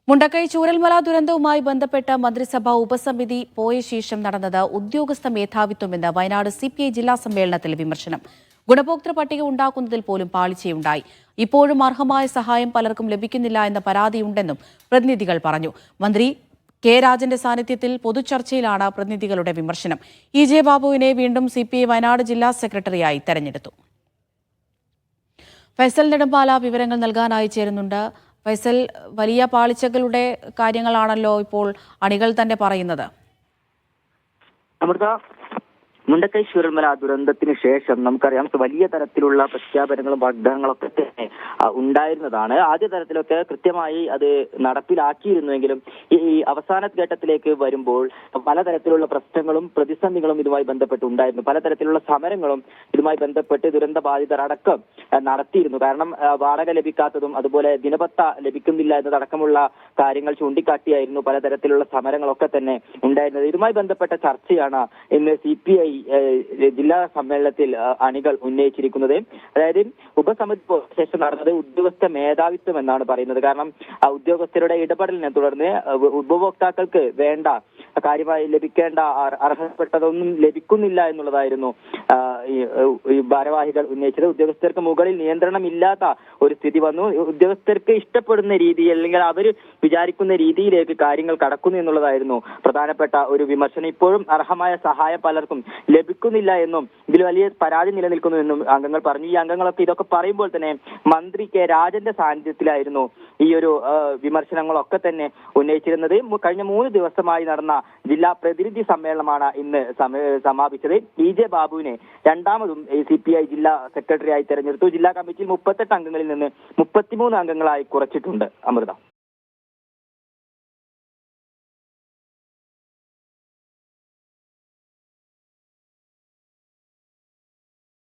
മുണ്ടക്കൈ ചൂരൽമല ദുരന്തവുമായി ബന്ധപ്പെട്ട മന്ത്രിസഭാ ഉപസമിതി പോയ ശേഷം നടന്നത് ഉദ്യോഗസ്ഥ മേധാവിത്വമെന്ന് വയനാട് സിപിഐ ജില്ലാ സമ്മേളനത്തിൽ വിമർശനം. ഗുണഭോക്തൃ പട്ടിക ഉണ്ടാക്കുന്നതിൽ പോലും പാളിച്ചയുണ്ടായി. ഇപ്പോഴും അർഹമായ സഹായം പലർക്കും ലഭിക്കുന്നില്ല എന്ന പരാതിയുണ്ടെന്നും പ്രതിനിധികൾ പറഞ്ഞു. മന്ത്രി കെ രാജന്റെ സാന്നിധ്യത്തിൽ പൊതുചർച്ചയിലാണ് പ്രതിനിധികളുടെ വിമർശനം. ഇ ജെ ബാബുവിനെ വീണ്ടും സിപിഐ വയനാട് ജില്ലാ സെക്രട്ടറിയായി തെരഞ്ഞെടുത്തു. ഫൈസൽ നെടുമ്പാല വിവരങ്ങൾ നൽകാനായി ചേരുന്നുണ്ട്. ഫൈസൽ, വലിയ പാളിച്ചകളുടെ കാര്യങ്ങളാണല്ലോ ഇപ്പോൾ അണികൾ തന്നെ പറയുന്നത്. മുണ്ടക്കൈ ചൂരൽമല ദുരന്തത്തിന് ശേഷം നമുക്കറിയാം വലിയ തരത്തിലുള്ള പ്രഖ്യാപനങ്ങളും വാഗ്ദാനങ്ങളൊക്കെ തന്നെ ഉണ്ടായിരുന്നതാണ്. ആദ്യ തരത്തിലൊക്കെ കൃത്യമായി അത് നടപ്പിലാക്കിയിരുന്നുവെങ്കിലും ഈ അവസാന ഘട്ടത്തിലേക്ക് വരുമ്പോൾ പലതരത്തിലുള്ള പ്രശ്നങ്ങളും പ്രതിസന്ധികളും ഇതുമായി ബന്ധപ്പെട്ട് ഉണ്ടായിരുന്നു. പലതരത്തിലുള്ള സമരങ്ങളും ഇതുമായി ബന്ധപ്പെട്ട് ദുരന്ത ബാധിതർ അടക്കം നടത്തിയിരുന്നു. കാരണം വാടക ലഭിക്കാത്തതും അതുപോലെ ദിനപത്ത ലഭിക്കുന്നില്ല എന്നതടക്കമുള്ള കാര്യങ്ങൾ ചൂണ്ടിക്കാട്ടിയായിരുന്നു പലതരത്തിലുള്ള സമരങ്ങളൊക്കെ തന്നെ ഉണ്ടായിരുന്നത്. ഇതുമായി ബന്ധപ്പെട്ട ചർച്ചയാണ് ഇന്ന് CPI ജില്ലാ സമ്മേളനത്തിൽ അണികൾ ഉന്നയിച്ചിരിക്കുന്നത്. അതായത് ഉപസമിതി ശേഷം നടന്നത് ഉദ്യോഗസ്ഥ മേധാവിത്വം എന്നാണ് പറയുന്നത്. കാരണം ഉദ്യോഗസ്ഥരുടെ ഇടപെടലിനെ തുടർന്ന് ഉപഭോക്താക്കൾക്ക് വേണ്ട കാര്യമായി ലഭിക്കേണ്ട അർഹതപ്പെട്ടതൊന്നും ലഭിക്കുന്നില്ല എന്നുള്ളതായിരുന്നു ഈ ഭാരവാഹികൾ ഉന്നയിച്ചത്. ഉദ്യോഗസ്ഥർക്ക് മുകളിൽ നിയന്ത്രണമില്ലാത്ത ഒരു സ്ഥിതി വന്നു. ഉദ്യോഗസ്ഥർക്ക് ഇഷ്ടപ്പെടുന്ന രീതി അല്ലെങ്കിൽ അവർ വിചാരിക്കുന്ന രീതിയിലേക്ക് കാര്യങ്ങൾ കടക്കുന്നു എന്നുള്ളതായിരുന്നു പ്രധാനപ്പെട്ട ഒരു വിമർശനം. ഇപ്പോഴും അർഹമായ സഹായം പലർക്കും ലഭിക്കുന്നില്ല എന്നും ഇതിൽ വലിയ പരാതി നിലനിൽക്കുന്നു എന്നും അംഗങ്ങൾ പറഞ്ഞു. ഈ അംഗങ്ങളൊക്കെ ഇതൊക്കെ പറയുമ്പോൾ തന്നെ മന്ത്രി കെ രാജന്റെ സാന്നിധ്യത്തിലായിരുന്നു ഈ ഒരു വിമർശനങ്ങളൊക്കെ തന്നെ ഉന്നയിച്ചിരുന്നത്. കഴിഞ്ഞ 3 ദിവസമായി നടന്ന ജില്ലാ പ്രതിനിധി സമ്മേളനമാണ് ഇന്ന് സമാപിച്ചത്. ഇ ജെ ബാബുവിനെ രണ്ടാമതും CPI ജില്ലാ സെക്രട്ടറിയായി തെരഞ്ഞെടുത്തു. ജില്ലാ കമ്മിറ്റിയിൽ 38 അംഗങ്ങളിൽ നിന്ന് 33 അംഗങ്ങളായി കുറച്ചിട്ടുണ്ട്. അമൃത.